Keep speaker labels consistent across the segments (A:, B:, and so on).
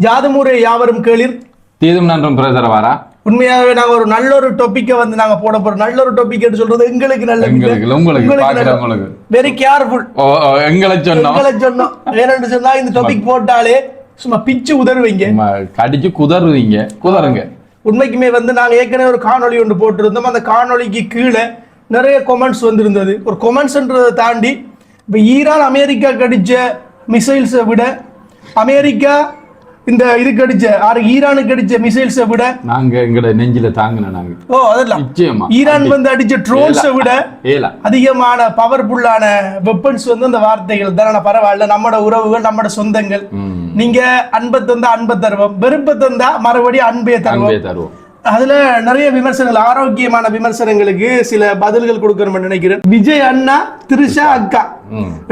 A: ஜாதுமுறை யாவரும் கேளிர்
B: தீதும் நன்றும் பிரதரவாரா.
A: உண்மையாகவே நாங்க ஒரு நல்ல ஒரு டாபிக்கை வந்து நாங்க போட போறோம். நல்ல ஒரு டாபிக் சொல்றது எங்களுக்கு நல்ல
B: உங்களுக்கு
A: வெரி கேர்ஃபுல்.
B: எங்களை
A: சொன்னோம் ஏன்னு சொன்னா இந்த டாபிக் போட்டாலே சும்மா பிச்சு உதறுவீங்க,
B: கடிச்சு குதறுவீங்க, குதறுங்க.
A: உண்மைக்குமே வந்து நாங்க ஏற்கனவே ஒரு காணொலி ஒன்று போட்டிருந்தோம். அந்த காணொலிக்கு கீழே நிறைய கொமெண்ட்ஸ் வந்திருந்தது. ஒரு கொமெண்ட்ஸ்ன்றதை தாண்டி இப்போ ஈரான் அமெரிக்கா கடிச்ச மிசைல்ஸை விட அமெரிக்கா இந்த இதுக்கு அடிச்ச ஈரானுக்கு அடிச்ச மிசைல்ஸை விட
B: நாங்க எங்கட நெஞ்சில தாங்கின
A: அதெல்லாம் ஈரான் வந்து அடிச்ச ட்ரோன்ஸை விட அதிகமான பவர்ஃபுல்லான வெப்பன்ஸ் வந்து அந்த வார்த்தைகள் தான். பரவாயில்ல, நம்மட உறவுகள், நம்மட சொந்தங்கள். நீங்க அன்பை தந்தா அன்பை தருவோம், வெறுப்பை தந்தா மறுபடியும் அன்பே தருவோம். அதுல நிறைய விமர்சனங்கள், ஆரோக்கியமான விமர்சனங்களுக்கு சில பதில்கள் கொடுக்கணும்னு நினைக்கிறேன். விஜய் அண்ணா, திரிஷா அக்கா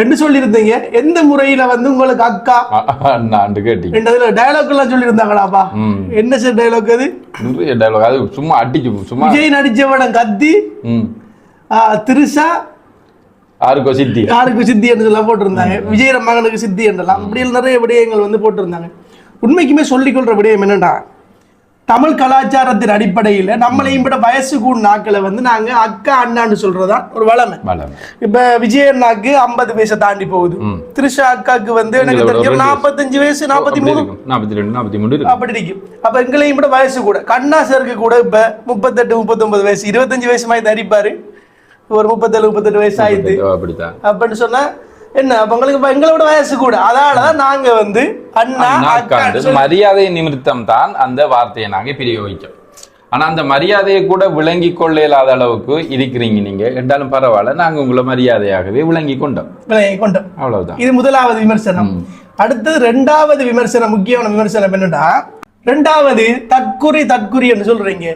A: என்று சொல்லி இருந்தீங்க. எந்த முறையில வந்து உங்களுக்கு அக்கா டயலாக் எல்லாம் சொல்லி இருந்தாங்களாப்பா? என்ன சார் டயலாக் அது?
B: அது சும்மா அடிச்சு சும்மா
A: விஜய் நடிச்சவன கத்தி, திரிஷா
B: யாருக்கும்
A: சித்தி என்று சொல்ல போட்டிருந்தாங்க. விஜய் மகனுக்கு சித்தி என்றலாம் அப்படி நிறைய விடயங்கள் வந்து போட்டிருந்தாங்க. உண்மைக்குமே சொல்லிக்கொள்ற விடயம் என்னன்னா, தமிழ் கலாச்சாரத்தின் அடிப்படையில் நம்மளையும் விட வயசு கூட நாட்களை வந்து நாங்க அக்கா அண்ணான்னு சொல்றதா ஒரு வளமை. இப்ப விஜய் அண்ணாக்கு 50 வயசை தாண்டி போகுது. திரிஷா அக்காக்கு வந்து எனக்கு தெரிஞ்ச 45 வயசு, 43,
B: 43
A: அப்படி இருக்கும். அப்ப எங்களையும் விட வயசு கூட. கண்ணா சருக்கு கூட இப்ப 38, 39 வயசு, 25 வயசு மாதிரி தரிப்பாரு. ஒரு 37, 38 வயசு ஆயிடுது அப்படின்னு சொன்னா என்ன, உங்களுக்கு எங்களோட வயசு கூட. அதனாலதான் நாங்க வந்து அண்ணா
B: மரியாதை நிமித்தம் தான் அந்த வார்த்தையை நாங்க பிரயோகிச்சோம். ஆனா அந்த மரியாதையை கூட விளங்கி கொள்ள இல்லாத அளவுக்கு இருக்கிறீங்க நீங்க. என்றாலும் பரவாயில்ல, நாங்க உங்களை மரியாதையாகவே விளங்கி கொண்டோம். அவ்வளவுதான்.
A: இது முதலாவது விமர்சனம். அடுத்தது இரண்டாவது விமர்சனம், முக்கியமான விமர்சனம் என்னன்னா, இரண்டாவது தற்குறி என்று சொல்றீங்க.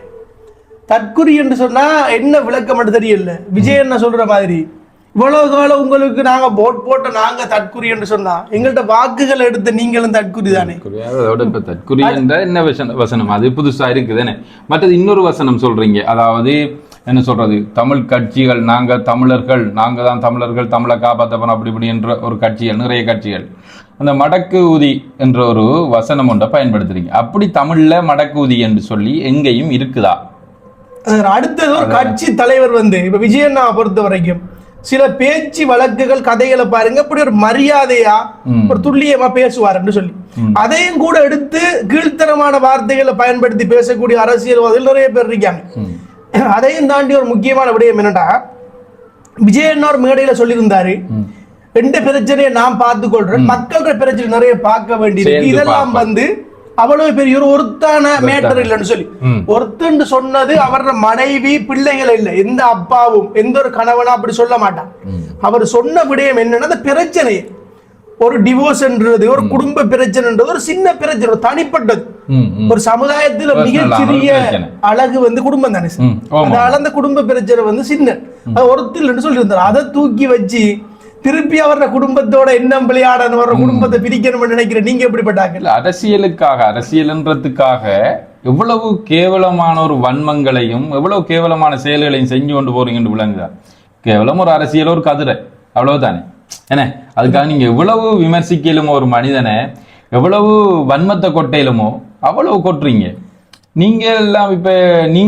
A: தற்குறி என்று சொன்னா என்ன விளக்கம் மட்டும் தெரியல. விஜய் என்ன சொல்ற மாதிரி இவ்வளவு காலம் உங்களுக்கு நாங்க போட்ட நாங்க தற்குறி என்று சொன்னா எங்கள்கிட்ட வாக்குகள் எடுத்து நீங்களும் தற்குறி தானே.
B: தற்குறி என்ற என்ன வசனம் அது புதுசா இருக்குதானே. மற்றது இன்னொரு வசனம் சொல்றீங்க, அதாவது என்ன சொல்றது, தமிழ் கட்சிகள், நாங்க தமிழர்கள், நாங்க தான் தமிழர்கள், தமிழை காப்பாற்றப்போம் அப்படி இப்படி என்ற ஒரு கட்சிகள், நிறைய கட்சிகள் அந்த மடக்கு ஊதி என்ற ஒரு வசனம் ஒன்றை பயன்படுத்துறீங்க. அப்படி தமிழ்ல மடக்கு ஊதி என்று சொல்லி எங்கேயும் இருக்குதா?
A: அடுத்தது ஒரு கட்சி தலைவர் வந்து இப்ப விஜயண்ணா பொறுத்த வரைக்கும் சில பேச்சு வழக்குகள், கதைகளை பாருங்க, இப்படி ஒரு மரியாதையா ஒரு துல்லியமா பேசுவார் சொல்லி அதையும் கூட எடுத்து கீழ்த்தரமான வார்த்தைகளை பயன்படுத்தி பேசக்கூடிய அரசியல்வாதிகள் நிறைய பேர் இருக்காங்க. அதையும் தாண்டி ஒரு முக்கியமான விடயம் என்னன்னா, விஜயண்ணா ஒரு மேடையில சொல்லியிருந்தாரு, ரெண்டு பிரச்சனையை நான் பார்த்துக் கொள்றேன், மக்களோட பிரச்சனை நிறைய பார்க்க வேண்டியிருக்கு, இதெல்லாம் வந்து அவ்வளவு பெரிய ஒரு ஒருத்தான மேட்டர் இல்லைன்னு சொல்லி. ஒருத்தன்னு சொன்னது அவரோட மனைவி, பிள்ளைகள் இல்லை, எந்த அப்பாவும் எந்த ஒரு கணவனா அப்படி சொல்ல மாட்டான். அவர் சொன்ன விடயம் என்னன்னா, அந்த பிரச்சனை ஒரு டிவோர்ஸ்ன்றது, ஒரு குடும்ப பிரச்சனைன்றது ஒரு சின்ன பிரச்சனை, ஒரு தனிப்பட்டது. ஒரு சமுதாயத்துல மிகச்சிறிய அழகு வந்து குடும்பம் தானே. அதனால அந்த குடும்ப பிரச்சனை வந்து சின்ன, அது ஒருத்தர் சொல்லி இருந்தார். அதை தூக்கி வச்சு திருப்பி அவர குடும்பத்தோட என்ன விளையாடணும், வர்ற குடும்பத்தை பிரிக்கணும்னு நினைக்கிறேன். நீங்க எப்படிப்பட்டாங்க?
B: அரசியலுக்காக, அரசியல்ன்றதுக்காக எவ்வளவு கேவலமான ஒரு வன்மங்களையும் எவ்வளவு கேவலமான செயல்களையும் செஞ்சு கொண்டு போறீங்கன்னு விளங்குதா? கேவலம் ஒரு அரசியல், ஒரு கதிரை, அவ்வளவுதானே. என்ன அதுக்காக நீங்க எவ்வளவு விமர்சிக்கலுமோ ஒரு மனிதனை, எவ்வளவு வன்மத்தை கொட்டையிலுமோ அவ்வளவு கொட்டுறீங்க. நீங்க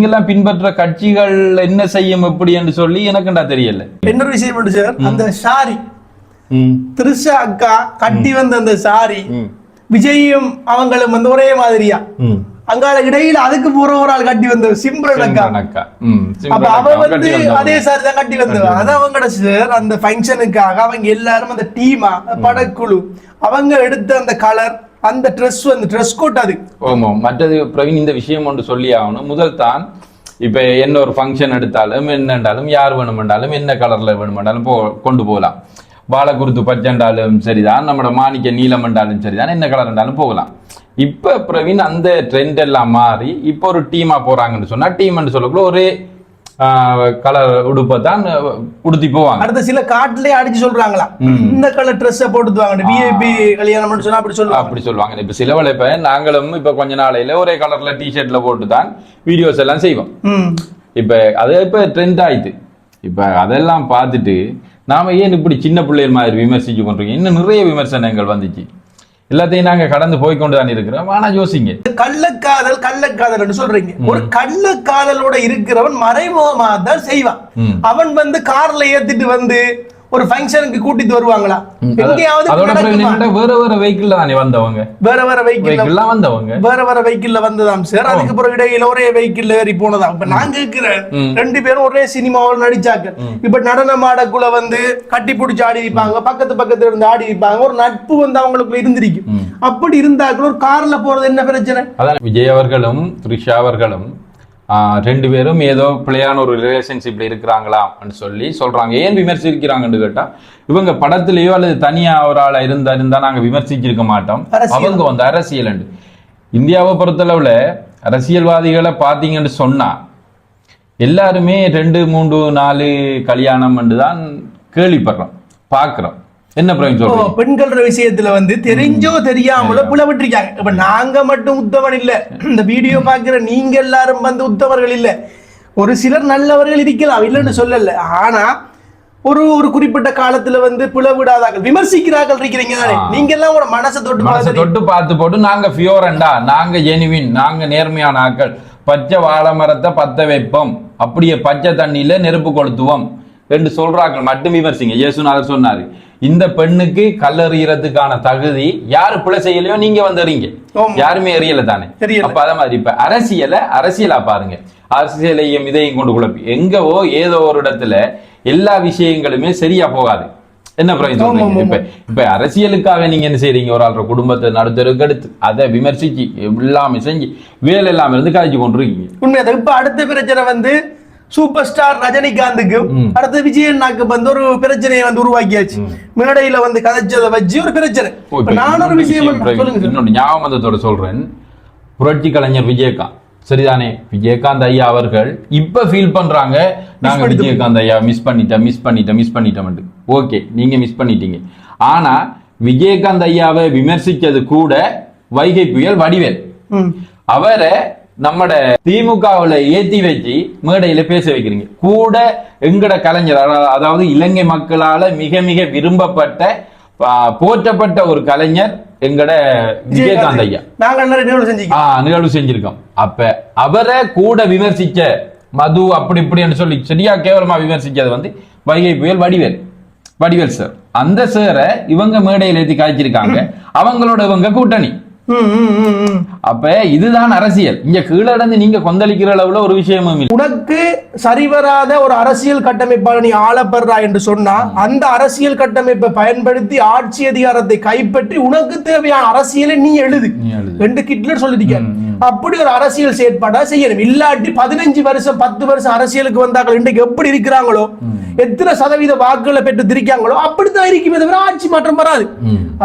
B: எல்லாம் பின்பற்ற கட்சிகள் என்ன செய்யும் எப்படி என்று சொல்லி எனக்குண்டா தெரியல.
A: இன்னொரு விஷயம் சார், அந்த சாரி திரிஷா அக்கா கட்டி வந்த அந்த சாரி விஜயும் அவங்களும் வந்து ஒரே மாதிரியா, அங்கால இடையில அதுக்கு போற ஒரு ஆள் கட்டி வந்த சிம்ரன் அக்கா. அப்ப அவ வந்து அதே சாரி தான் கட்டி வந்தவ. அது அவங்களோட சார் அந்த ஃபங்க்ஷனுக்காக அவங்க எல்லாரும் அந்த டீமா படக்குழு அவங்க எடுத்த அந்த கலர், அந்த ட்ரெஸ் வந்து ட்ரெஸ் கோட் அது.
B: ஆமா. மற்றது பிரவீன், இந்த விஷயம் ஒன்று சொல்லி ஆகணும். முதல் தான் இப்ப என்ன ஒரு ஃபங்க்ஷன் எடுத்தாலும் என்னண்டாலும் யார் வேணுமென்றாலும் என்ன கலர்ல வேணுமென்றாலும் கொண்டு போகலாம். பாலகுருத்து பச்சைண்டாலும் சரிதான், நம்மளோட மாணிக்க நீலம் என்றாலும் சரிதான், என்ன கலர் என்றாலும் போகலாம். இப்ப பிரவீன் அந்த ட்ரெண்ட் எல்லாம் மாறி இப்ப ஒரு டீமா போறாங்கன்னு சொன்னா, டீம் சொல்லக்குள்ள ஒரே கலர் உடுப்பை தான் உடுத்தி போவாங்க.
A: அடுத்த சில காட்டுலயே அடிச்சு சொல்றாங்களா, இந்த கலர் ட்ரெஸ் போட்டுவாங்க, விஐபி கல்யாணம் சொன்னா அப்படி சொல்லுவாங்க.
B: இப்ப சில வேலை இப்ப நாங்களும் இப்ப கொஞ்ச நாளையில ஒரே கலர்ல டிஷர்ட்ல போட்டு தான் வீடியோஸ் எல்லாம் செய்வோம். இப்ப அது இப்ப ட்ரெண்ட் ஆயிடுது. இப்ப அதெல்லாம் பார்த்துட்டு நாம ஏன் இப்படி சின்ன பிள்ளைகள் மாதிரி விமர்சிச்சு கொண்டிருக்கோம். இன்னும் நிறைய விமர்சனங்கள் வந்துச்சு. எல்லாத்தையும் நாங்க கடந்து போய்கொண்டுதான் இருக்கிறோம். ஆனா யோசிங்க,
A: கள்ளக்காதல் சொல்றீங்க. ஒரு கள்ளக்காதலோட இருக்கிறவன் மறைமுகமா தான் செய்வான். அவன் வந்து கார்ல ஏத்திட்டு வந்து ஒரு ஃபங்க்ஷனுக்கு கூட்டிட்டு வருவாங்களா?
B: வேற வேற வெஹிக்கிள் தானே வந்தவங்க, வேற வேற வெஹிக்கிள்ல வந்ததாம் சார். அதுக்கு பிறகு இடையில ஒரே வெஹிக்கிள்ல ஏறி போனதாம். இப்ப நான் கேட்கிறேன், 2 பேரும் ஒரே சினிமாவில் நடிச்சாங்க. இப்ப நடன மாடக்குள்ள வந்து கட்டி பிடிச்சி ஆடி வைப்பாங்க, பக்கத்துல இருந்து ஆடி வைப்பாங்க. ஒரு நட்பு வந்து அவங்களுக்குள்ள இருந்திருக்கு. அப்படி இருந்தாக்க ஒரு கார்ல போறது என்ன பிரச்சனை? அதான் விஜய் அவர்களும் த்ரிஷா அவர்களும் 2 பேரும் ஏதோ பிள்ளையான ஒரு ரிலேஷன்ஷிப்ல இருக்கிறாங்களான்னு சொல்லி சொல்றாங்க. ஏன் விமர்சிக்கிறாங்கன்னு கேட்டா, இவங்க படத்திலேயோ அல்லது தனியா ஒரு ஆளா இருந்தா நாங்க விமர்சிச்சிருக்க மாட்டோம். அவங்க வந்து அரசியல் இந்தியாவை பொறுத்தளவுல அரசியல்வாதிகளை பாத்தீங்கன்னு சொன்னா எல்லாருமே 2, 3, 4 கல்யாணம் தான் கேள்விப்படுறோம், பாக்குறோம். என்ன
A: பெண்கள் விஷயத்துல வந்து தெரிஞ்சோ தெரியாமலோ புலவிட்டிருக்காங்க. இப்ப நாங்க மட்டும் உத்தவன் இல்ல, இந்த வீடியோ பாக்குற நீங்க எல்லாரும் வந்து உத்தவர்கள் இல்ல. ஒரு சிலர் நல்லவர்கள் இருக்கலாம், இல்லன்னு சொல்லல. ஆனா ஒரு ஒரு குறிப்பிட்ட காலத்துல வந்து பிளவிடாதார்கள் விமர்சிக்கிறார்கள் இருக்கிறீங்க தானே. நீங்க எல்லாம் ஒரு மனசை
B: தொட்டு பார்த்து போட்டு நாங்க பியோரண்டா, நாங்க ஜெனுவின், நாங்க நேர்மையான ஆக்கள், பச்சை வாழை மரத்தை பத்த வைப்போம், அப்படியே பச்சை தண்ணியில நெருப்பு கொளுத்துவோம் என்று சொல்றாங்க மட்டும் விமர்சிங்க. இயேசுநாதர் சொன்னாரு, இந்த பெண்ணுக்கு கல்லறியறதுக்கான தகுதி யாரு பிழை செய்யலையோ நீங்க வந்து எறீங்க, யாருமே எறியல தானே. அப்ப அத மாதிரி இப்ப அரசியலா பாருங்க, அரசியலையும் இதையும் கொண்டு குழப்பி எங்கவோ ஏதோ ஒரு இடத்துல எல்லா விஷயங்களுமே சரியா போகாது. என்ன பிரயோஜனம்? இப்ப அரசியலுக்காக நீங்க என்ன செய்றீங்க? ஒரு ஆள்ற குடும்பத்தை நடுத்தருக்கு எடுத்து அதை விமர்சிச்சு எல்லாமே செஞ்சு வேலை எல்லாம் இருந்து கழிச்சு கொண்டு இருக்கீங்க.
A: உண்மையாக இப்ப அடுத்த பிரச்சனை வந்து சூப்பர் ஸ்டார் ரஜினிகாந்துக்கு அடுத்து விஜயண்ணாக்கு வந்து ஒரு பிரச்சனையை வந்து உருவாக்கியாச்சு. மேடையில வந்து கதைச்சதை வச்சு ஒரு பிரச்சனை. நான் ஒரு விஷயம்
B: இன்னொன்று ஞாபகம் வந்ததோட சொல்றேன். புரட்சி கலைஞர் விஜயகாந்த், சரிதானே? விஜயகாந்த் ஐயா அவர்கள் இப்ப ஃபீல் பண்றாங்க, நாங்க விஜயகாந்த் ஐயா மிஸ் பண்ணிட்டோம். ஓகே, நீங்க மிஸ் பண்ணிட்டீங்க. ஆனா விஜயகாந்த் ஐயாவை விமர்சிச்சது கூட வைகை புயல் வடிவேல். அவரை நம்மட திமுகவுல ஏத்தி வச்சு மேடையில பேச வைக்கிறீங்க. கூட எங்கட கலைஞர், அதாவது இலங்கை மக்களால மிக மிக விரும்பப்பட்ட போற்றப்பட்ட ஒரு கலைஞர் எங்கட விஜயகாந்த் ஐயா. நிகழ்வு செஞ்சிருக்கோம். அப்ப அவரை கூட விமர்சிச்ச மது அப்படி இப்படின்னு சொல்லி சரியா கேவலமா விமர்சிச்சது வந்து வைகை புயல் வடிவேல் சார். அந்த சாரை இவங்க மேடையில ஏத்தி காய்ச்சிருக்காங்க. அவங்களோட இவங்க கூட்டணி. அப்ப இதுதான் அரசியல். இங்க கீழே இருந்து நீங்க கொந்தளிக்கிற அளவுல ஒரு விஷயமும் இல்லை.
A: உனக்கு சரிவராத ஒரு அரசியல் கட்டமைப்பாக நீ ஆளப்படுறா என்று சொன்னா அந்த அரசியல் கட்டமைப்பை பயன்படுத்தி ஆட்சி அதிகாரத்தை கைப்பற்றி உனக்கு தேவையான அரசியலை நீ எழுது என்று ஹிட்லர் சொல்லிருக்க. அப்படி ஒரு அரசியல் செயற்பாடா செய்யணும். இல்லாட்டி 15 வருஷம் 10 வருஷம் அரசியலுக்கு வந்தார்கள் இன்றைக்கு எப்படி இருக்கிறாங்களோ, எத்தனை சதவீத வாக்குகளை பெற்று திரிக்காங்களோ அப்படித்தான் இருக்குமே தவிர ஆட்சி மாற்றம் வராது.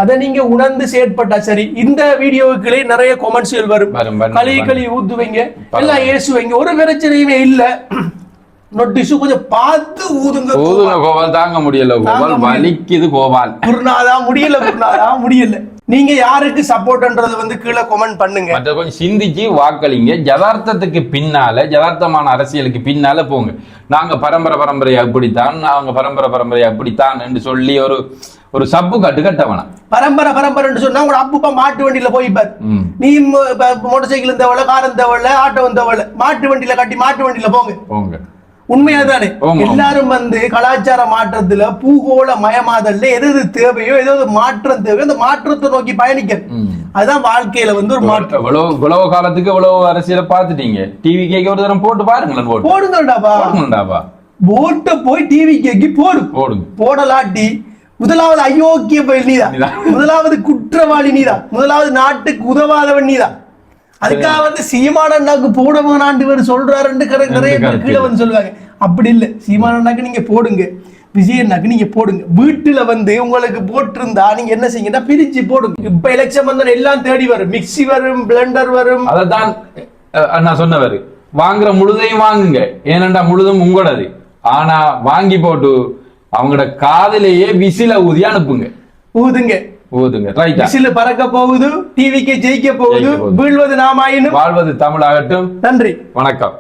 A: அதை நீங்க உணர்ந்து செயற்பட்டா சரி. இந்த வீடியோவுக்குள்ளே நிறைய கொமெண்ட்ஸ்கள் வரும், களி ஊத்துவீங்க, எல்லாம் ஏசுவீங்க, ஒரு பிரச்சனையுமே இல்ல. நோட்டீஸ் கொஞ்சம் பார்த்து ஊதுங்க.
B: கோபால் தாங்க முடியல, கோபால் வலிக்குது, கோபால்
A: குருநாதா முடியல. நீங்க யாருக்கு சப்போர்ட்ன்றது வந்து கீழே கமெண்ட் பண்ணுங்க.
B: கொஞ்சம் சிந்திச்சு வாக்களிங்க. யதார்த்தத்துக்கு பின்னால, யதார்த்தமான அரசியலுக்கு பின்னால போங்க. நாங்க பரம்பரையா இப்படித்தான், அவங்க பரம்பரையா இப்படித்தான் என்று சொல்லி ஒரு சப்பு கட்ட வேணாம்.
A: பரம்பரை சொன்னா உங்க அப்பா மாட்டு வண்டியில போய்ப்பார். நீ மோட்டார் சைக்கிள் தேவையில்ல, காரம் தேவையில்ல, ஆட்டோ தேவையில்ல, மாட்டு வண்டியில கட்டி மாட்டு வண்டியில போங்க. உண்மையாதானே? எல்லாரும் வந்து கலாச்சார மாற்றத்துல பூகோள மயமாதல்ல எது தேவையோ, ஏதோ மாற்றம் தேவையோ அந்த மாற்றத்தை நோக்கி பயணிக்க. அதுதான் வாழ்க்கையில வந்து ஒரு மாற்றம்.
B: இவ்வளவு காலத்துக்கு இவ்வளவு அரசியலை பார்த்துட்டீங்க. டிவி கேக்கு ஒரு தரம் போட்டு பாருங்களேன்.
A: போடுங்கடாப்பா, போட்ட போய் டிவி கேக்கு போடுங்க. போடலாட்டி முதலாவது அயோக்கிய பயில் நீதான், முதலாவது குற்றவாளி நீதான், முதலாவது நாட்டுக்கு உதவாதவன் நீதான். அதுக்காக வந்து சீமானண்ணாக்கு போடமானாண்டு சொல்றாருன்னு நிறைய பேர் கீழே வந்து சொல்லுவாங்க. அப்படி இல்ல, சீமானண்ணாக்கு நீங்க போடுங்க, விஜயண்ணாக்கு நீங்க போடுங்க. வீட்டுல வந்து உங்களுக்கு போட்டிருந்தா நீங்க என்ன செய்யுங்கன்னா பிரிச்சு போடுங்க. இப்ப எலெக்ஷன் வந்து எல்லாம் தேடி வரும், மிக்சி வரும், பிளண்டர் வரும்.
B: அதான் நான் சொன்னவர், வாங்குற முழுதையும் வாங்குங்க, ஏனண்டா முழுதும் உங்களது. ஆனா வாங்கி போட்டு அவங்களோட காதலையே விசில ஊதி அனுப்புங்க. ஊதுங்க. விசில பறக்க போகுது, டிவிக்கு ஜெயிக்க போகுது, வீழ்வது நாமாயினும் வாழ்வது தமிழாகட்டும். நன்றி, வணக்கம்.